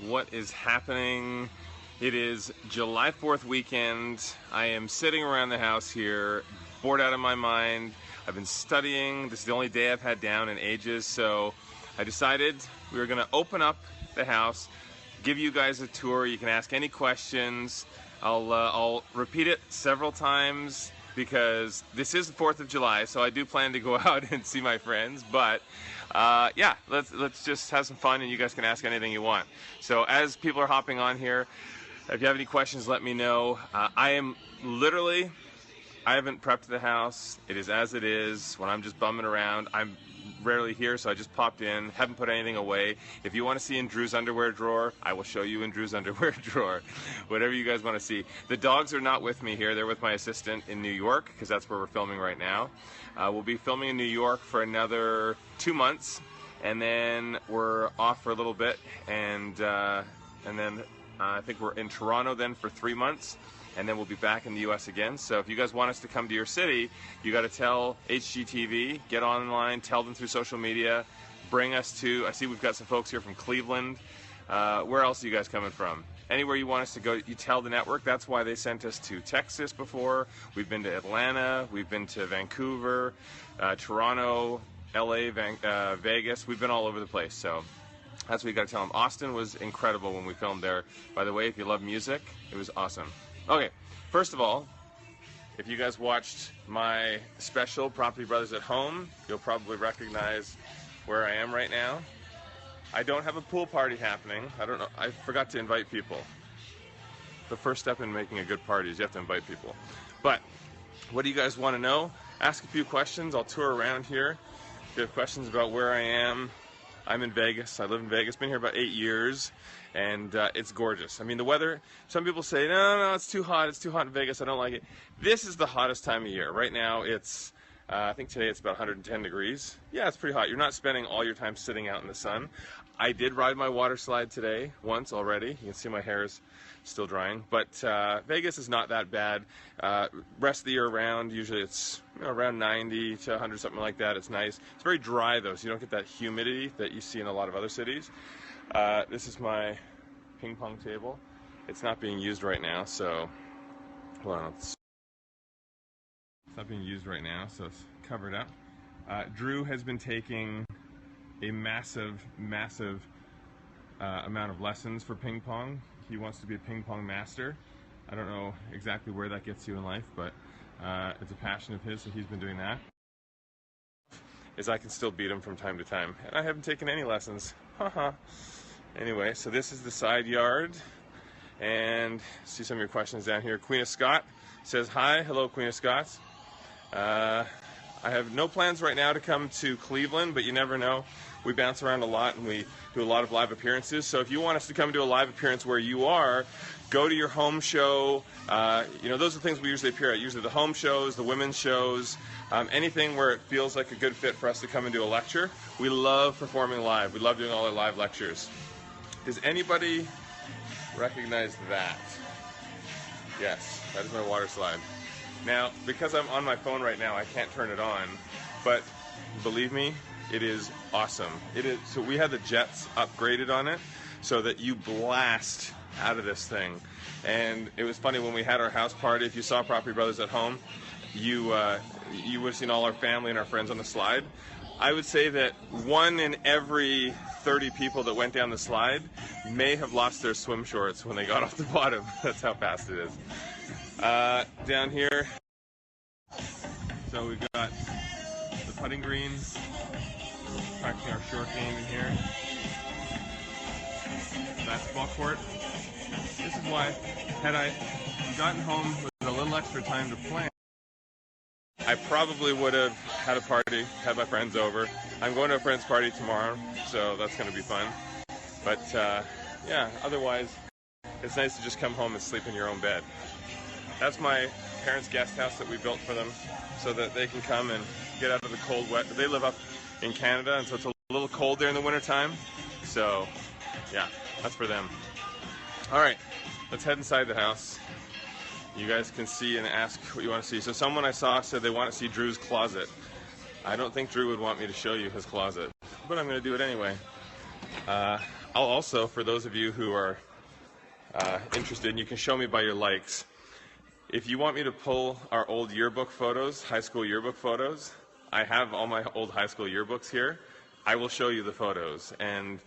what is happening? It is July 4th weekend. I am sitting around the house here, bored out of my mind. I've been studying. This is the only day I've had down in ages, so I decided we were going to open up the house, give you guys a tour. You can ask any questions. I'll repeat it several times because this is the 4th of July, so I do plan to go out and see my friends, but yeah, let's just have some fun and you guys can ask anything you want. So as people are hopping on here, if you have any questions, let me know. I haven't prepped the house. It is as it is. When I'm just bumming around, I'm rarely here, so I just popped in, haven't put anything away. If you want to see in Drew's underwear drawer, I will show you in Drew's underwear drawer. Whatever you guys want to see. The dogs are not with me here. They're with my assistant in New York, because that's where we're filming right now. We'll be filming in New York for another 2 months, and then we're off for a little bit, and then I think we're in Toronto then for 3 months, and then we'll be back in the US again. So if you guys want us to come to your city, you got to tell HGTV, get online, tell them through social media, bring us to, I see we've got some folks here from Cleveland. Where else are you guys coming from? Anywhere you want us to go, you tell the network. That's why they sent us to Texas before. We've been to Atlanta, we've been to Vancouver, Toronto, LA, Vegas. We've been all over the place, so that's what you got to tell them. Austin was incredible when we filmed there. By the way, if you love music, it was awesome. Okay, first of all, if you guys watched my special, Property Brothers at Home, you'll probably recognize where I am right now. I don't have a pool party happening. I don't know. I forgot to invite people. The first step in making a good party is you have to invite people. But what do you guys want to know? Ask a few questions. I'll tour around here. If you have questions about where I am, I'm in Vegas. I live in Vegas. Been here about 8 years, and it's gorgeous. I mean, the weather, some people say, no, it's too hot. It's too hot in Vegas. I don't like it. This is the hottest time of year. Right now, it's, I think today it's about 110 degrees. Yeah, it's pretty hot. You're not spending all your time sitting out in the sun. I did ride my water slide today once already. You can see my hair is still drying, but Vegas is not that bad. Rest of the year around, usually it's around 90 to 100, something like that. It's nice. It's very dry though, so you don't get that humidity that you see in a lot of other cities. This is my ping pong table. It's not being used right now, so well, it's not being used right now, so it's covered up. Drew has been taking a massive amount of lessons for ping pong. He wants to be a ping pong master. I don't know exactly where that gets you in life, but it's a passion of his, so he's been doing that. Is I can still beat him from time to time, and I haven't taken any lessons. Haha. Anyway, so this is the side yard, and see some of your questions down here. Queen of Scott says hi. Hello, Queen of Scots. I have no plans right now to come to Cleveland, but you never know. We bounce around a lot and we do a lot of live appearances. So if you want us to come to a live appearance where you are, go to your home show. Those are things we usually appear at. Usually the home shows, the women's shows, anything where it feels like a good fit for us to come and do a lecture. We love performing live. We love doing all our live lectures. Does anybody recognize that? Yes, that is my water slide. Now, because I'm on my phone right now, I can't turn it on, but believe me, it is awesome. It is. So we had the jets upgraded on it so that you blast out of this thing. And it was funny when we had our house party. If you saw Property Brothers at Home, you would have seen all our family and our friends on the slide. I would say that 1 in every 30 people that went down the slide may have lost their swim shorts when they got off the bottom. That's how fast it is. Down here, so we've got the putting greens, practicing our short game in here. Basketball court. This is why, had I gotten home with a little extra time to plan, I probably would have had a party, had my friends over. I'm going to a friend's party tomorrow, so that's going to be fun. But yeah, otherwise, it's nice to just come home and sleep in your own bed. That's my parents' guest house that we built for them so that they can come and get out of the cold, wet. They live up in Canada, and so it's a little cold there in the wintertime. So, yeah, that's for them. All right, let's head inside the house. You guys can see and ask what you want to see. So someone I saw said they want to see Drew's closet. I don't think Drew would want me to show you his closet, but I'm going to do it anyway. I'll also, for those of you who are interested, and you can show me by your likes, if you want me to pull our old yearbook photos, high school yearbook photos, I have all my old high school yearbooks here. I will show you the photos. And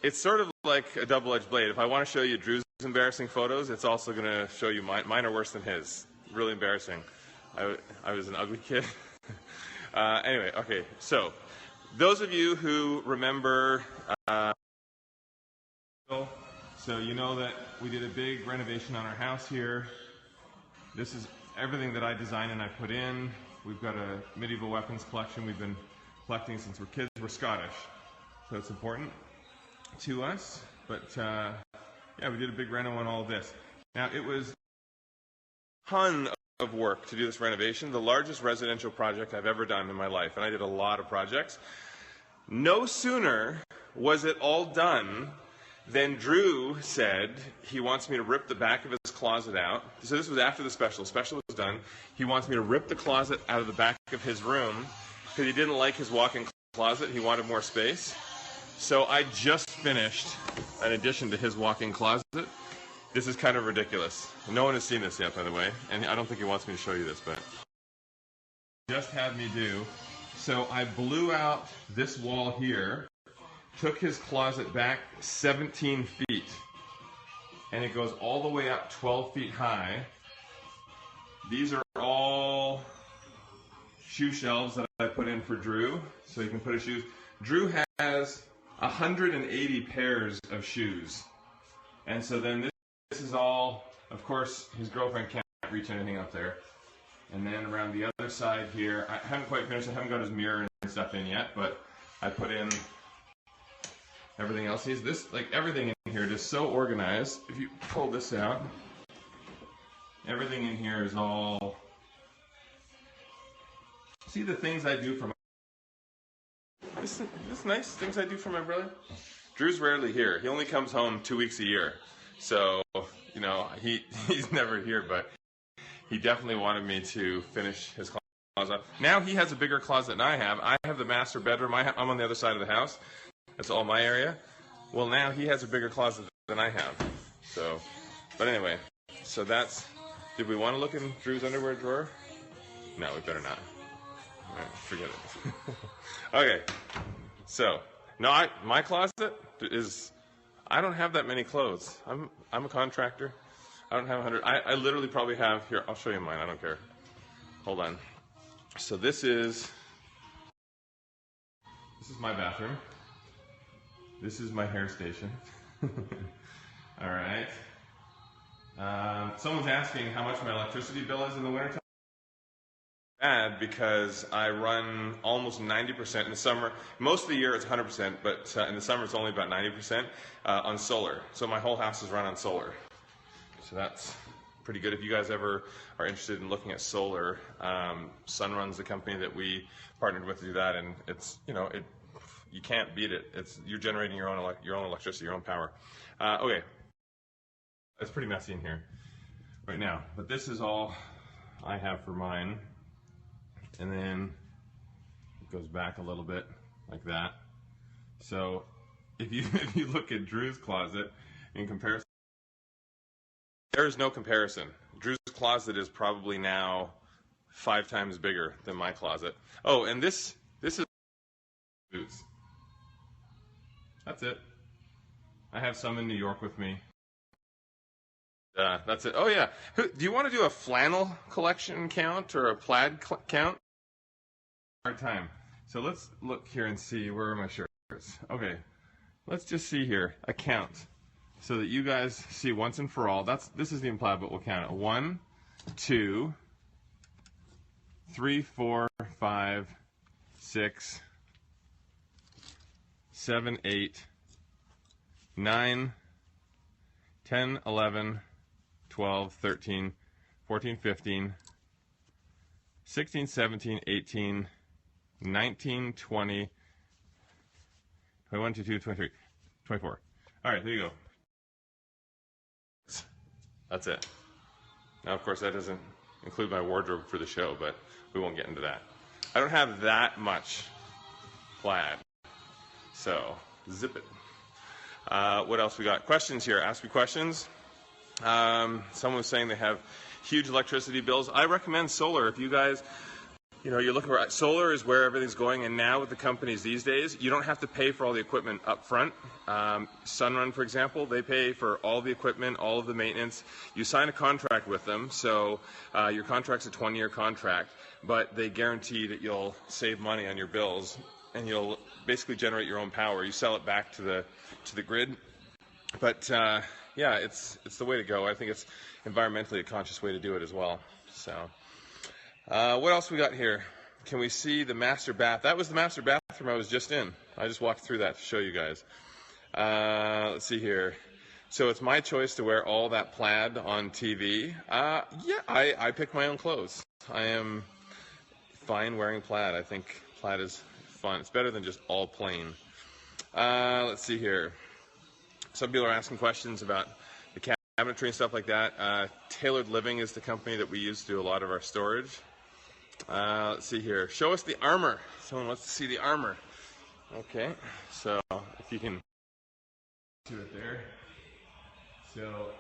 it's sort of like a double-edged blade. If I want to show you Drew's embarrassing photos, it's also going to show you mine. Mine are worse than his. Really embarrassing. I was an ugly kid. Anyway, okay. So, those of you who remember, so you know that we did a big renovation on our house here. This is everything that I designed and I put in. We've got a medieval weapons collection we've been collecting since we're kids. We're Scottish, so it's important to us. But yeah, we did a big reno on all of this. Now, it was a ton of work to do this renovation, the largest residential project I've ever done in my life, and I did a lot of projects. No sooner was it all done than Drew said he wants me to rip the back of his closet out. So this was after the special. The special was done. He wants me to rip the closet out of the back of his room because he didn't like his walk-in closet. He wanted more space. So I just finished an addition to his walk-in closet. This is kind of ridiculous. No one has seen this yet, by the way, and I don't think he wants me to show you this, but just had me do. So I blew out this wall here, took his closet back 17 feet, and it goes all the way up 12 feet high. These are all shoe shelves that I put in for Drew, so he can put his shoes. Drew has 180 pairs of shoes, and so then this is all, of course, his girlfriend can't reach anything up there. And then around the other side here, I haven't quite finished, I haven't got his mirror and stuff in yet, but I put in everything else. He's this, like everything in here is so organized. If you pull this out, everything in here is all, see the things I do for my, this nice things I do for my brother? Drew's rarely here. He only comes home 2 weeks a year. So, you know, he's never here, but he definitely wanted me to finish his closet. Now he has a bigger closet than I have. I have the master bedroom. I'm on the other side of the house. That's all my area. Well, now he has a bigger closet than I have. So, but anyway, so that's, did we want to look in Drew's underwear drawer? No, we better not. All right, forget it. Okay, so, no, my closet is, I don't have that many clothes. I'm a contractor. I don't have 100. I literally probably have, here, I'll show you mine. I don't care. Hold on. So this is my bathroom. This is my hair station. All right. Someone's asking how much my electricity bill is in the wintertime. Bad because I run almost 90% in the summer. Most of the year it's 100%, but in the summer it's only about 90% on solar. So my whole house is run on solar. So that's pretty good. If you guys ever are interested in looking at solar, Sunrun's the company that we partnered with to do that, and it's, you know, you can't beat it. You're generating your own electricity, your own power. Okay, it's pretty messy in here right now, but this is all I have for mine, and then it goes back a little bit like that. So if you look at Drew's closet in comparison. There is no comparison. Drew's closet is probably now 5 times bigger than my closet. Oh, and this is boots. That's it. I have some in New York with me. That's it. Oh yeah. Do you want to do a flannel collection count or a plaid count? Hard time. So let's look here and see, where are my shirts? Okay. Let's just see here a count, so that you guys see once and for all. This isn't even plaid, but we'll count it. 1, 2, 3, 4, 5, 6, 7, 8, 9, 10, 11, 12, 13, 14, 15, 16, 17, 18, 19, 20, 21, 22, 23, 24. All right, there you go. That's it. Now, of course, that doesn't include my wardrobe for the show, but we won't get into that. I don't have that much plaid, so zip it. What else we got? Questions here. Ask me questions. Someone was saying they have huge electricity bills. I recommend solar. If you guys, you're looking for solar is where everything's going, and now with the companies these days, you don't have to pay for all the equipment up front. Sunrun, for example, they pay for all the equipment, all of the maintenance. You sign a contract with them, so your contract's a 20-year contract, but they guarantee that you'll save money on your bills, and you'll basically generate your own power. You sell it back to the grid. But yeah, it's the way to go. I think it's environmentally a conscious way to do it as well. So. What else we got here? Can we see the master bath? That was the master bathroom I was just in. I just walked through that to show you guys. Let's see here. So it's my choice to wear all that plaid on TV. Yeah, I pick my own clothes. I am fine wearing plaid. I think plaid is fun. It's better than just all plain. Let's see here. Some people are asking questions about the cabinetry and stuff like that. Tailored Living is the company that we use to do a lot of our storage. Let's see here. Show us the armor. Someone wants to see the armor. Okay, so if you can do it there. So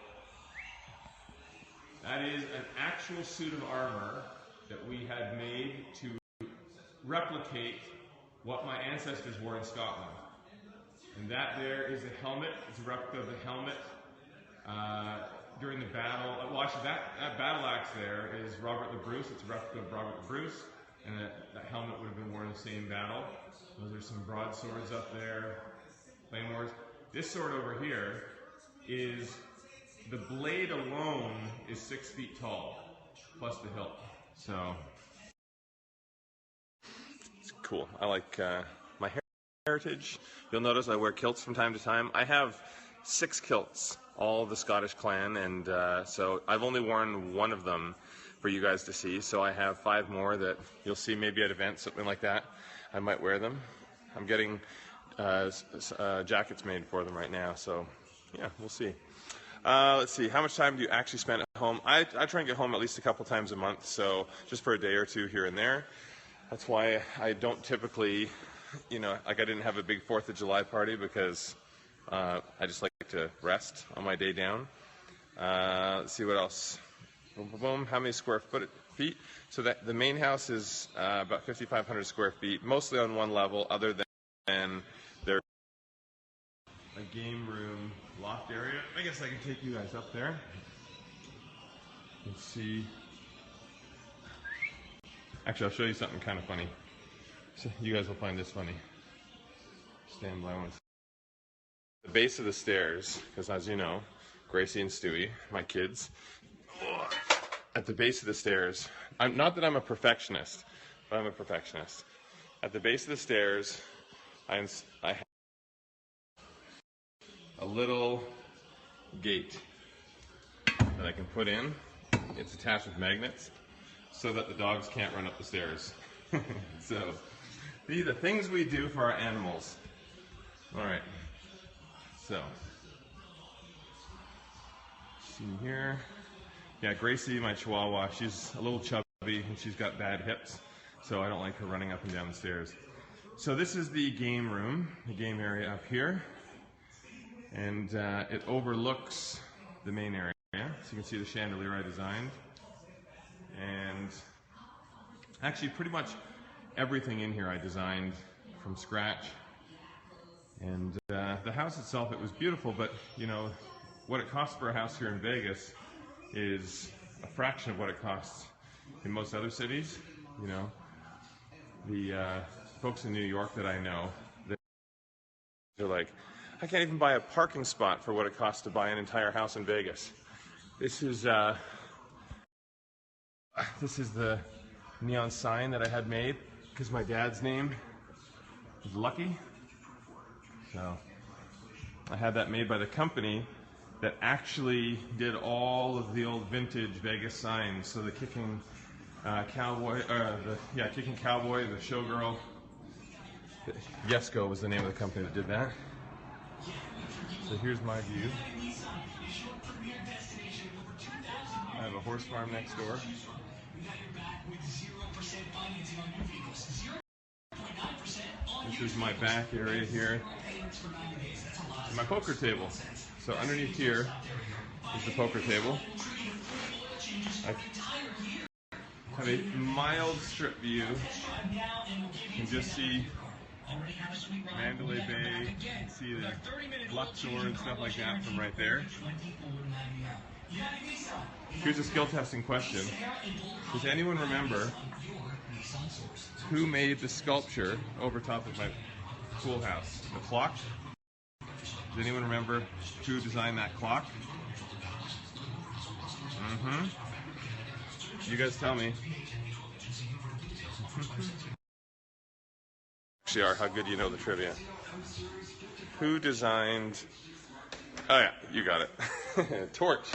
that is an actual suit of armor that we had made to replicate what my ancestors wore in Scotland. And that there is a helmet. It's a replica of the helmet during the battle. Well, actually, that battle axe there is Robert the Bruce. It's a replica of Robert the Bruce, and that helmet would have been worn in the same battle. Those are some broadswords up there, claymores. This sword over here is, the blade alone is 6 feet tall, plus the hilt. So, it's cool. I like my heritage. You'll notice I wear kilts from time to time. I have 6 kilts, all of the Scottish clan, and so I've only worn one of them for you guys to see, so I have 5 more that you'll see maybe at events, something like that. I might wear them. I'm getting jackets made for them right now, so yeah, we'll see. Let's see, how much time do you actually spend at home? I try and get home at least a couple times a month, so just for a day or two here and there. That's why I don't typically, like I didn't have a big 4th of July party, because I just like to rest on my day down. Let's see what else. Boom, boom, boom. How many square feet? So that the main house is about 5,500 square feet, mostly on one level, other than there's a game room loft area. I guess I can take you guys up there. Let's see. Actually, I'll show you something kind of funny. So you guys will find this funny. Stand by one. The base of the stairs, because as you know, Gracie and Stewie, my kids, at the base of the stairs, not that I'm a perfectionist, but I'm a perfectionist. At the base of the stairs, I have a little gate that I can put in. It's attached with magnets so that the dogs can't run up the stairs. So, these are the things we do for our animals. All right. So, see here. Yeah, Gracie, my Chihuahua, she's a little chubby and she's got bad hips, so I don't like her running up and down the stairs. So this is the game room, the game area up here, and it overlooks the main area. So you can see the chandelier I designed, and actually pretty much everything in here I designed from scratch. And the house itself, it was beautiful, but what it costs for a house here in Vegas is a fraction of what it costs in most other cities. The folks in New York that I know, they're like, I can't even buy a parking spot for what it costs to buy an entire house in Vegas. This is the neon sign that I had made because my dad's name is Lucky. So I had that made by the company that actually did all of the old vintage Vegas signs. So the kicking cowboy, kicking cowboy, the showgirl. Yesco was the name of the company that did that. So here's my view. I have a horse farm next door. This is my back area here. And my poker table. So underneath here is the poker table. I have a mild strip view. You can just see Mandalay Bay, you can see the Luxor and stuff like that from right there. Here's a skill testing question. Does anyone remember who made the sculpture over top of my pool house? The clock? Does anyone remember who designed that clock? You guys tell me. Actually are, how good do you know the trivia? Who designed, oh yeah, you got it. Torch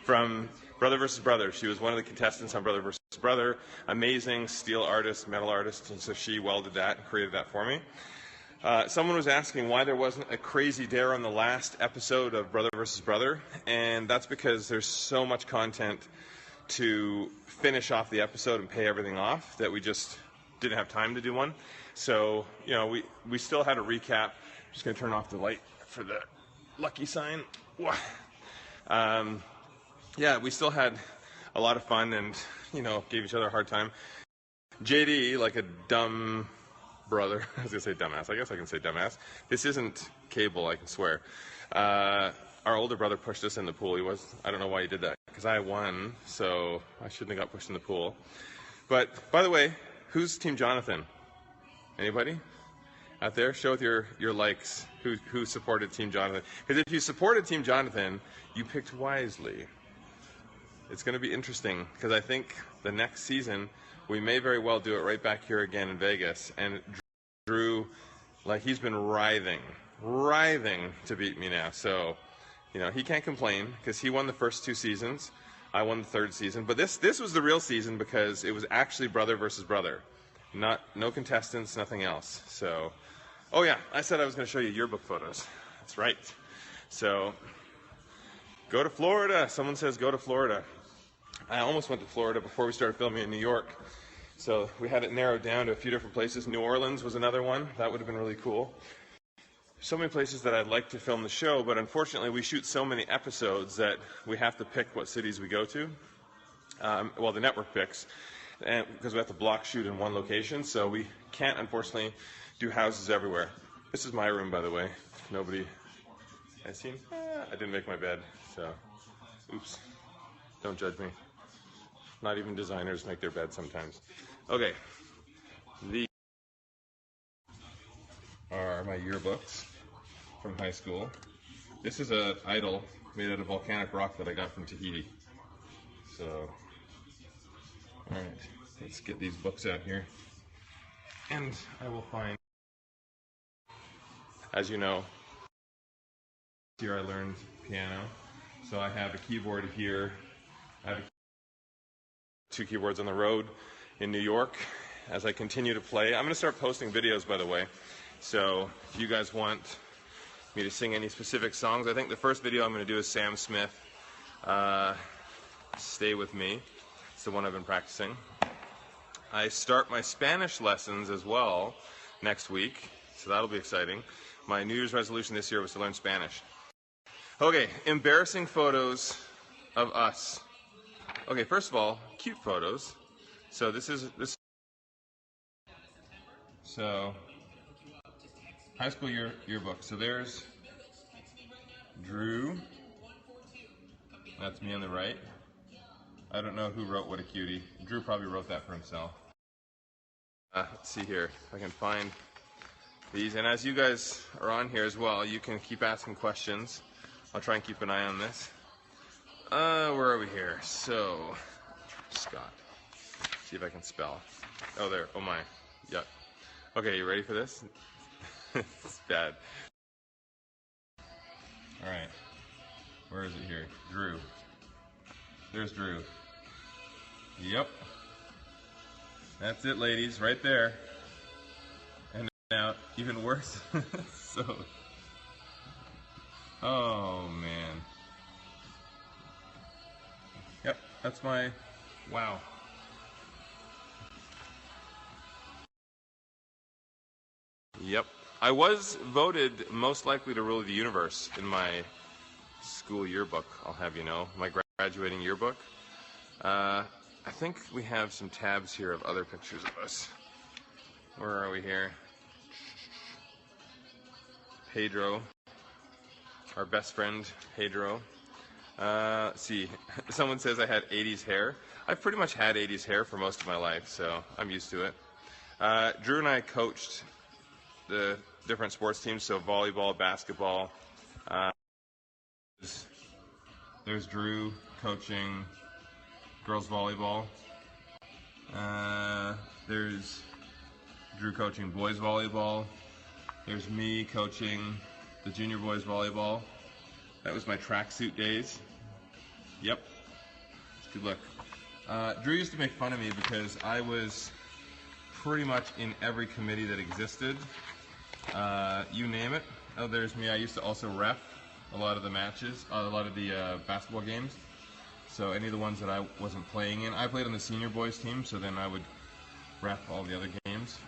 from Brother vs. Brother. She was one of the contestants on Brother vs. Brother. Amazing steel artist, metal artist, and so she welded that and created that for me. Someone was asking why there wasn't a crazy dare on the last episode of Brother vs. Brother, and that's because there's so much content to finish off the episode and pay everything off that we just didn't have time to do one. So, you know, we still had a recap. Just going to turn off the light for the lucky sign. Yeah, we still had a lot of fun and, you know, gave each other a hard time. JD, like a dumb brother, I was going to say dumbass. I guess I can say dumbass. This isn't cable, I can swear. Our older brother pushed us in the pool. I don't know why he did that, because I won, so I shouldn't have got pushed in the pool. But, by the way, who's Team Jonathan? Anybody out there? Show with your likes who supported Team Jonathan. Because if you supported Team Jonathan, you picked wisely. It's going to be interesting, because I think the next season, we may very well do it right back here again in Vegas. And Drew, like, he's been writhing to beat me now. So, you know, he can't complain, because he won the first 2 seasons. I won the 3rd season. But this was the real season, because it was actually brother versus brother. No contestants, nothing else. So, oh yeah, I said I was going to show you yearbook photos. That's right. So, go to Florida. Someone says go to Florida. I almost went to Florida before we started filming in New York. So we had it narrowed down to a few different places. New Orleans was another one. That would have been really cool. So many places that I'd like to film the show, but unfortunately we shoot so many episodes that we have to pick what cities we go to. Well, the network picks. And because we have to block shoot in one location, so we can't, unfortunately, do houses everywhere. This is my room, by the way. Nobody has seen. I didn't make my bed, so oops. Don't judge me. Not even designers make their bed sometimes. Okay. These are my yearbooks from high school. This is an idol made out of volcanic rock that I got from Tahiti. So, all right, let's get these books out here. And I will find, as you know, here I learned piano. So I have a keyboard here. I have 2 keyboards on the road in New York as I continue to play. I'm going to start posting videos, by the way. So if you guys want me to sing any specific songs, I think the first video I'm going to do is Sam Smith, Stay With Me. It's the one I've been practicing. I start my Spanish lessons as well next week, so that'll be exciting. My New Year's resolution this year was to learn Spanish. Okay, embarrassing photos of us. Okay, first of all, cute photos. So this. So high school yearbook. So there's Drew. That's me on the right. I don't know who wrote What a Cutie. Drew probably wrote that for himself. Let's see here if I can find these. And as you guys are on here as well, you can keep asking questions. I'll try and keep an eye on this. Where are we here? So, Scott. See if I can spell. Oh, there. Oh, my. Yuck. Okay, you ready for this? It's bad. All right. Where is it here? Drew. There's Drew. Yep. That's it, ladies, right there. And now, even worse. So, oh, man. Yep, that's my, wow. I was voted most likely to rule the universe in my school yearbook, I'll have you know, my graduating yearbook. I think we have some tabs here of other pictures of us. Where are we here? Pedro, our best friend, Pedro. Let's see, someone says I had 80s hair. I've pretty much had 80s hair for most of my life, so I'm used to it. Drew and I coached the different sports teams, so volleyball, basketball. There's Drew coaching girls volleyball. There's Drew coaching boys volleyball. There's me coaching the junior boys volleyball. That was my tracksuit days. Yep. Good look. Drew used to make fun of me because I was pretty much in every committee that existed. You name it. Oh, there's me. I used to also ref a lot of the matches, a lot of the basketball games. So any of the ones that I wasn't playing in. I played on the senior boys team, so then I would ref all the other games.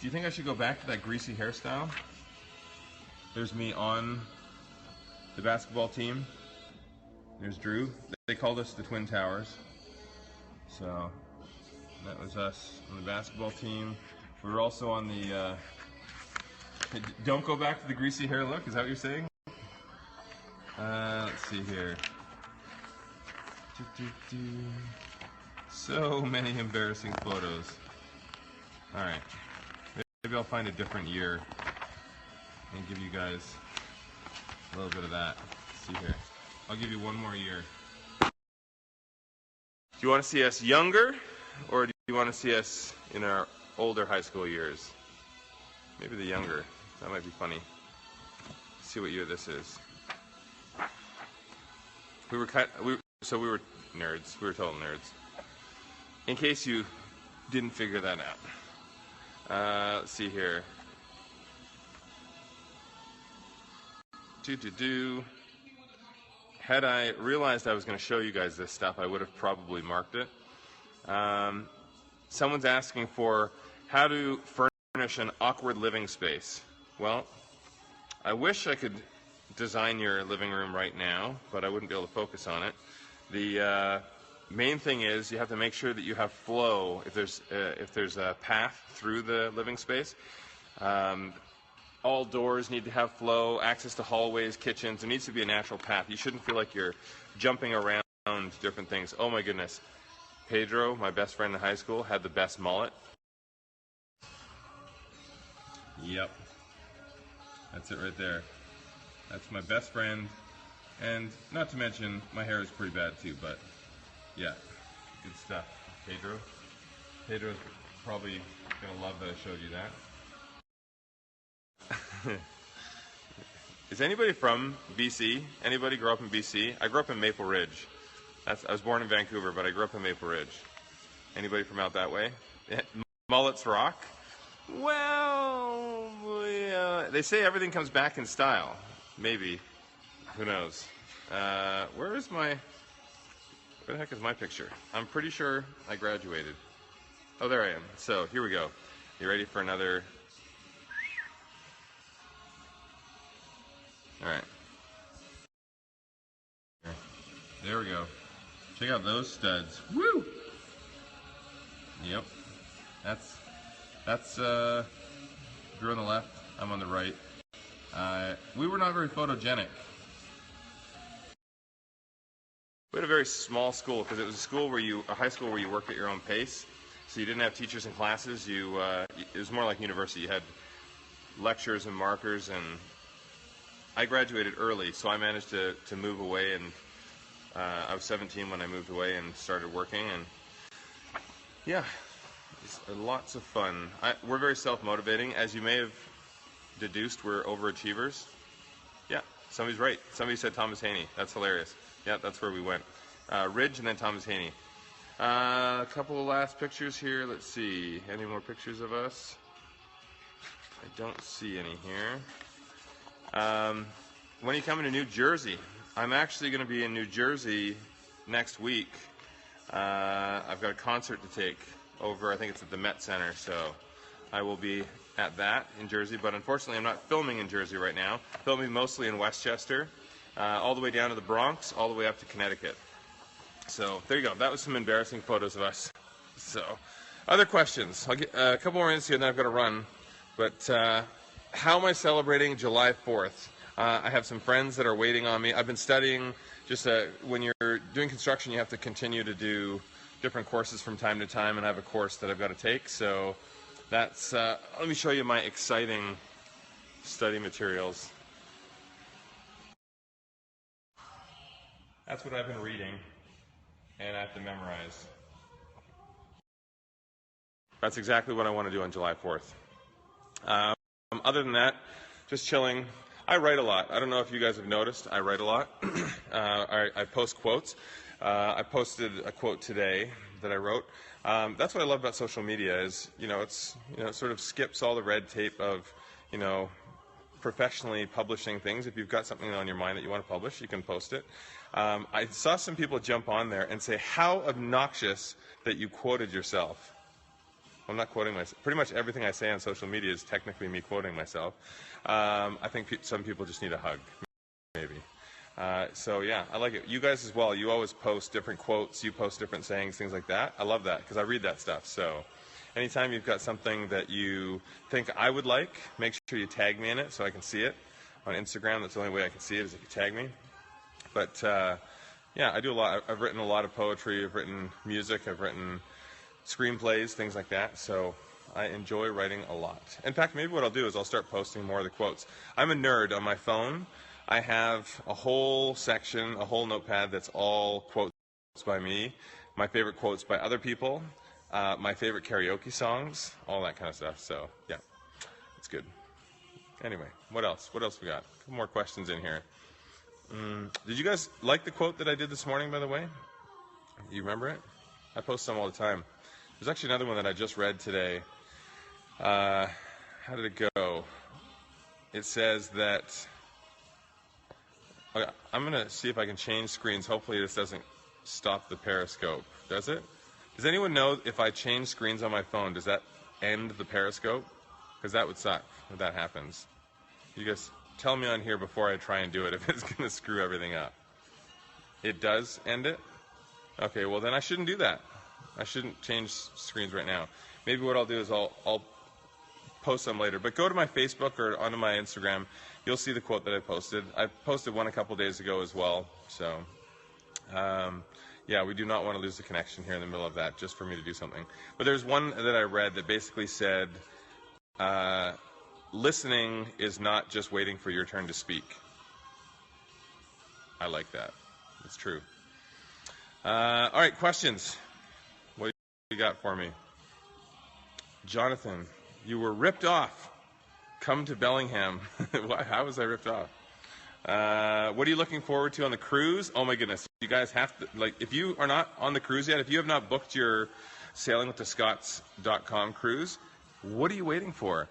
Do you think I should go back to that greasy hairstyle? There's me on the basketball team. There's Drew. They called us the Twin Towers. So that was us on the basketball team. We were also on the... don't go back to the greasy hair look, is that what you're saying? Let's see here. So many embarrassing photos. Alright. Maybe I'll find a different year and give you guys a little bit of that. Let's see here. I'll give you one more year. Do you want to see us younger, or do you want to see us in our older high school years? Maybe the younger. That might be funny. Let's see what year this is. We were nerds. We were total nerds. In case you didn't figure that out. Let's see here. Had I realized I was going to show you guys this stuff, I would have probably marked it. Someone's asking for how to furnish an awkward living space. Well, I wish I could design your living room right now, but I wouldn't be able to focus on it. The main thing is you have to make sure that you have flow if there's a path through the living space. All doors need to have flow, access to hallways, kitchens. There needs to be a natural path. You shouldn't feel like you're jumping around different things. Oh my goodness. Pedro, my best friend in high school, had the best mullet. Yep. That's it right there. That's my best friend. And not to mention, my hair is pretty bad too, but yeah, good stuff. Pedro. Pedro's probably going to love that I showed you that. Is anybody from BC? Anybody grow up in BC? I grew up in Maple Ridge. I was born in Vancouver, but I grew up in Maple Ridge. Anybody from out that way? Mullets rock? Well, they say everything comes back in style. Maybe. Who knows? Where the heck is my picture? I'm pretty sure I graduated. Oh, there I am. So, here we go. You ready for another... Alright. There we go. Check out those studs. Woo! Yep. That's Drew on the left, I'm on the right. We were not very photogenic. We had a very small school because it was a high school where you work at your own pace. So you didn't have teachers and classes. It was more like university. You had lectures and markers, and I graduated early, so I managed to move away, and I was 17 when I moved away and started working, and yeah, it's lots of fun. We're very self-motivating. As you may have deduced, we're overachievers. Yeah, somebody's right. Somebody said Thomas Haney. That's hilarious. Yeah, that's where we went. Ridge and then Thomas Haney. A couple of last pictures here. Let's see. Any more pictures of us? I don't see any here. When are you coming to New Jersey? I'm actually going to be in New Jersey next week. I've got a concert to take over. I think it's at the Met Center, so I will be at that in Jersey, but unfortunately I'm not filming in Jersey right now. Filming mostly in Westchester, all the way down to the Bronx, all the way up to Connecticut. So there you go. That was some embarrassing photos of us. So, other questions? I'll get a couple more minutes here, and then I've got to run. But how am I celebrating July 4th? I have some friends that are waiting on me. I've been studying. Just when you're doing construction, you have to continue to do different courses from time to time, and I have a course that I've got to take. So that's. Let me show you my exciting study materials. That's what I've been reading, and I have to memorize. That's exactly what I want to do on July 4th. Other than that, just chilling. I write a lot. I don't know if you guys have noticed. I write a lot. I post quotes. I posted a quote today that I wrote. That's what I love about social media is, it sort of skips all the red tape of, professionally publishing things. If you've got something on your mind that you want to publish, you can post it. I saw some people jump on there and say, how obnoxious that you quoted yourself. I'm not quoting myself. Pretty much everything I say on social media is technically me quoting myself. I think some people just need a hug, maybe. So yeah, I like it. You guys as well, you always post different quotes, you post different sayings, things like that. I love that because I read that stuff. So anytime you've got something that you think I would like, make sure you tag me in it so I can see it. On Instagram, that's the only way I can see it is if you tag me. But yeah, I do a lot. I've written a lot of poetry, I've written music, I've written screenplays, things like that. So I enjoy writing a lot. In fact, maybe what I'll do is I'll start posting more of the quotes. I'm a nerd on my phone. I have a whole section, a whole notepad that's all quotes by me, my favorite quotes by other people, my favorite karaoke songs, all that kind of stuff. So yeah, it's good. Anyway, what else? What else we got? A couple more questions in here. Did you guys like the quote that I did this morning, by the way? You remember it? I post some all the time. There's actually another one that I just read today. How did it go? It says that... Okay, I'm going to see if I can change screens. Hopefully this doesn't stop the Periscope. Does it? Does anyone know if I change screens on my phone, does that end the Periscope? Because that would suck if that happens. You guys tell me on here before I try and do it if it's going to screw everything up. It does end it? Okay, well then I shouldn't do that. I shouldn't change screens right now. Maybe what I'll do is I'll post them later. But go to my Facebook or onto my Instagram. You'll see the quote that I posted. I posted one a couple days ago as well. So, yeah, we do not want to lose the connection here in the middle of that just for me to do something. But there's one that I read that basically said, listening is not just waiting for your turn to speak. I like that. It's true. All right, questions. What do you got for me? Jonathan, you were ripped off. Come to Bellingham. How was I ripped off? What are you looking forward to on the cruise? Oh my goodness. You guys have to, if you are not on the cruise yet, if you have not booked your sailingwiththescots.com cruise, what are you waiting for?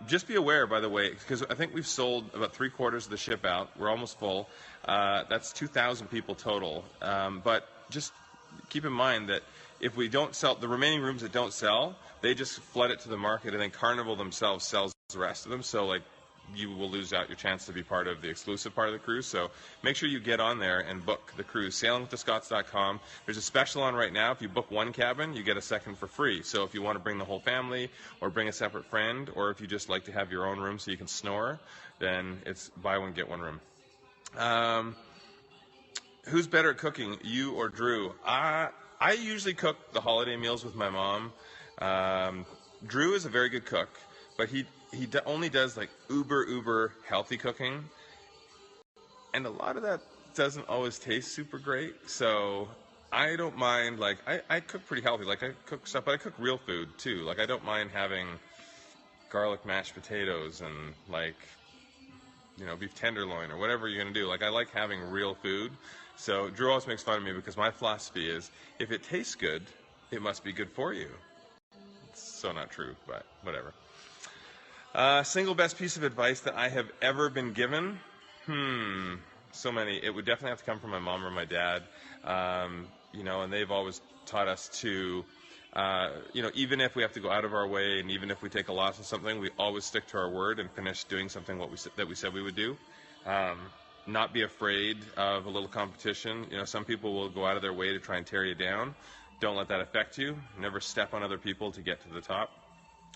Just be aware, by the way, because I think we've sold about 3/4 of the ship out. We're almost full. That's 2,000 people total. But just keep in mind that if we don't sell, the remaining rooms that don't sell, they just flood it to the market, and then Carnival themselves sells the rest of them. So, you will lose out your chance to be part of the exclusive part of the cruise. So make sure you get on there and book the cruise. Sailingwiththescots.com. There's a special on right now. If you book one cabin, you get a second for free. So if you want to bring the whole family or bring a separate friend, or if you just like to have your own room so you can snore, then it's buy one, get one room. Who's better at cooking, you or Drew? I usually cook the holiday meals with my mom. Drew is a very good cook, but he only does uber healthy cooking, and a lot of that doesn't always taste super great. So I don't mind, I cook pretty healthy. I cook stuff, but I cook real food too. I don't mind having garlic mashed potatoes and beef tenderloin or whatever you're gonna do. I like having real food. So Drew always makes fun of me because my philosophy is, if it tastes good, it must be good for you. It's so not true, but whatever. Single best piece of advice that I have ever been given? So many. It would definitely have to come from my mom or my dad. And they've always taught us to even if we have to go out of our way and even if we take a loss in something, we always stick to our word and finish doing something that we said we would do. Not be afraid of a little competition. Some people will go out of their way to try and tear you down. Don't let that affect you. Never step on other people to get to the top.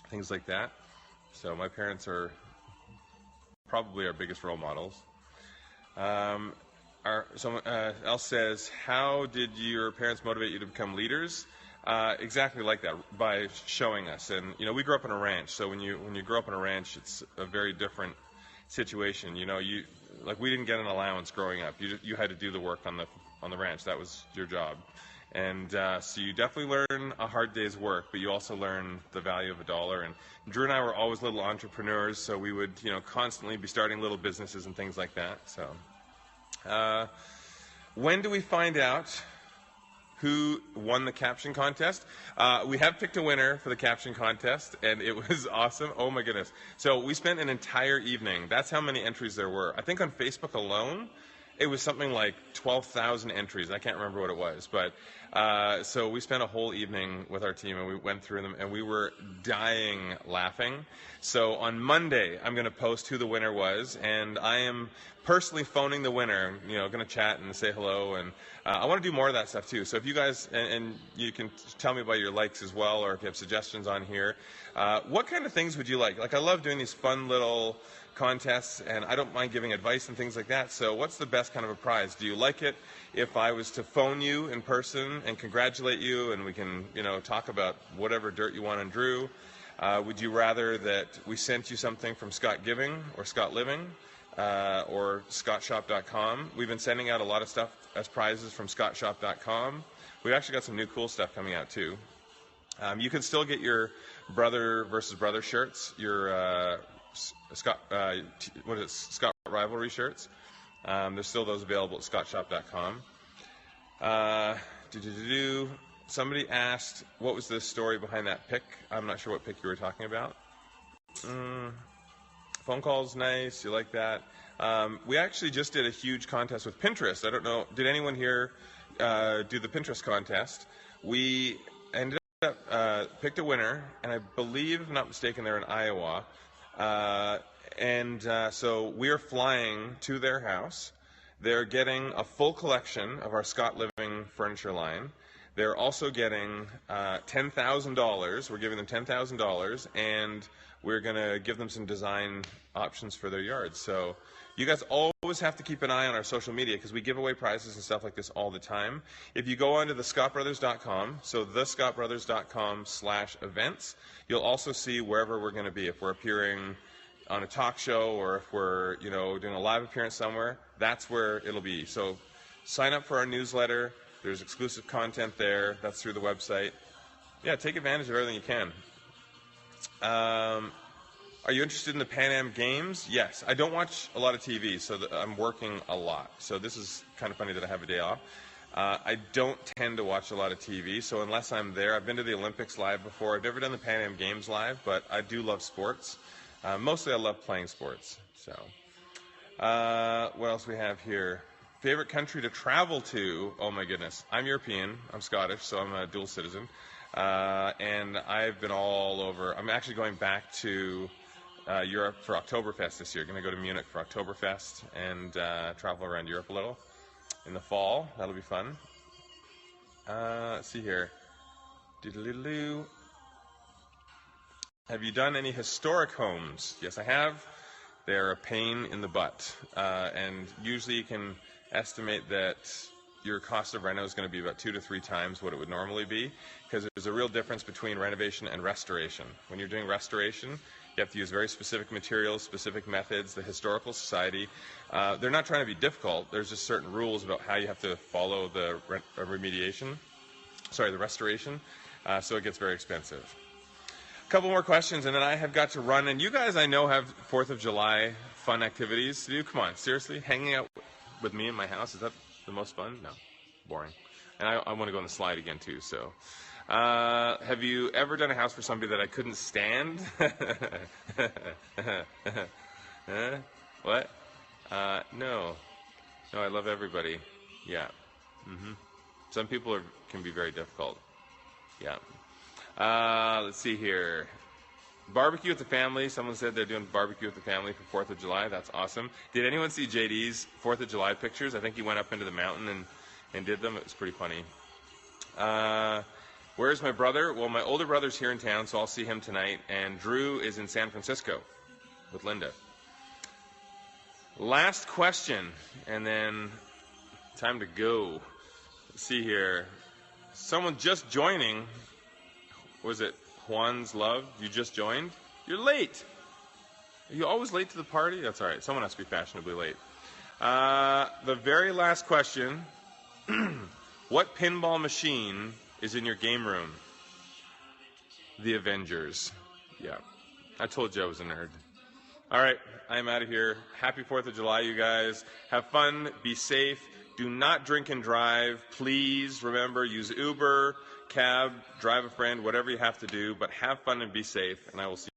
Things like that. So my parents are probably our biggest role models. Someone else says, how did your parents motivate you to become leaders? Exactly like that, by showing us. And we grew up on a ranch, so when you grow up on a ranch, it's a very different situation. We didn't get an allowance growing up. You had to do the work on the ranch. That was your job. And so you definitely learn a hard day's work, but you also learn the value of a dollar. And Drew and I were always little entrepreneurs, so we would constantly be starting little businesses and things like that. So when do we find out who won the caption contest? We have picked a winner for the caption contest, and it was awesome. Oh my goodness. So we spent an entire evening. That's how many entries there were. I think on Facebook alone, it was something like 12,000 entries. I can't remember what it was, but so we spent a whole evening with our team, and we went through them, and we were dying laughing. So on Monday, I'm going to post who the winner was, and I am personally phoning the winner, going to chat and say hello, and I want to do more of that stuff too. So if you guys, and you can tell me about your likes as well, or if you have suggestions on here, what kind of things would you like? I love doing these fun little contests, and I don't mind giving advice and things like that. So what's the best kind of a prize? Do you like it if I was to phone you in person and congratulate you, and we can talk about whatever dirt you want on Drew? Would you rather that we sent you something from Scott Giving or Scott Living or scottshop.com? We've been sending out a lot of stuff as prizes from scottshop.com. We've actually got some new cool stuff coming out too. You can still get your brother versus brother shirts, your Scott Rivalry shirts. There's still those available at scottshop.com. Somebody asked, what was the story behind that pic? I'm not sure what pic you were talking about. Phone calls, nice. You like that? We actually just did a huge contest with Pinterest. I don't know, did anyone here do the Pinterest contest? We ended up, picked a winner, and I believe, if I'm not mistaken, they're in Iowa. So we are flying to their house. They're getting a full collection of our Scott Living furniture line. They're also getting $10,000. We're giving them $10,000, and we're going to give them some design options for their yards. So you guys always have to keep an eye on our social media, because we give away prizes and stuff like this all the time. If you go onto thescottbrothers.com, so thescottbrothers.com/events, you'll also see wherever we're going to be. If we're appearing on a talk show, or if we're doing a live appearance somewhere, that's where it'll be. So sign up for our newsletter. There's exclusive content there. That's through the website. Yeah, take advantage of everything you can. Are you interested in the Pan Am Games? Yes. I don't watch a lot of TV, so I'm working a lot. So this is kind of funny that I have a day off. I don't tend to watch a lot of TV, so unless I'm there, I've been to the Olympics live before. I've never done the Pan Am Games live, but I do love sports. Mostly I love playing sports. So what else we have here? Favorite country to travel to? Oh my goodness. I'm European. I'm Scottish, so I'm a dual citizen. And I've been all over. I'm actually going back to Europe for Oktoberfest this year. Going to go to Munich for Oktoberfest and travel around Europe a little in the fall. That'll be fun. Let's see here. Doodle-doodle-doo. Have you done any historic homes? Yes, I have. They're a pain in the butt. And usually you can estimate that your cost of reno is going to be about 2 to 3 times what it would normally be, because there's a real difference between renovation and restoration. When you're doing restoration, you have to use very specific materials, specific methods. The Historical Society, they're not trying to be difficult. There's just certain rules about how you have to follow the the restoration, so it gets very expensive. A couple more questions, and then I have got to run. And you guys, I know, have 4th of July fun activities to do. Come on, seriously? Hanging out with me in my house, is that the most fun? No, boring. And I want to go on the slide again too. So, have you ever done a house for somebody that I couldn't stand? What? No. No, I love everybody. Yeah. Some people can be very difficult. Yeah. Let's see here. Barbecue with the family. Someone said they're doing barbecue with the family for 4th of July. That's awesome. Did anyone see JD's 4th of July pictures? I think he went up into the mountain and did them. It was pretty funny. Where's my brother? Well, my older brother's here in town, so I'll see him tonight. And Drew is in San Francisco with Linda. Last question, and then time to go. Let's see here. Someone just joining. Was it Juan's Love? You just joined? You're late. Are you always late to the party? That's all right. Someone has to be fashionably late. The very last question. What pinball machine is in your game room? The Avengers. Yeah. I told you I was a nerd. All right. I'm out of here. Happy 4th of July, you guys. Have fun. Be safe. Do not drink and drive. Please remember, use Uber, cab, drive a friend, whatever you have to do. But have fun and be safe. And I will see you.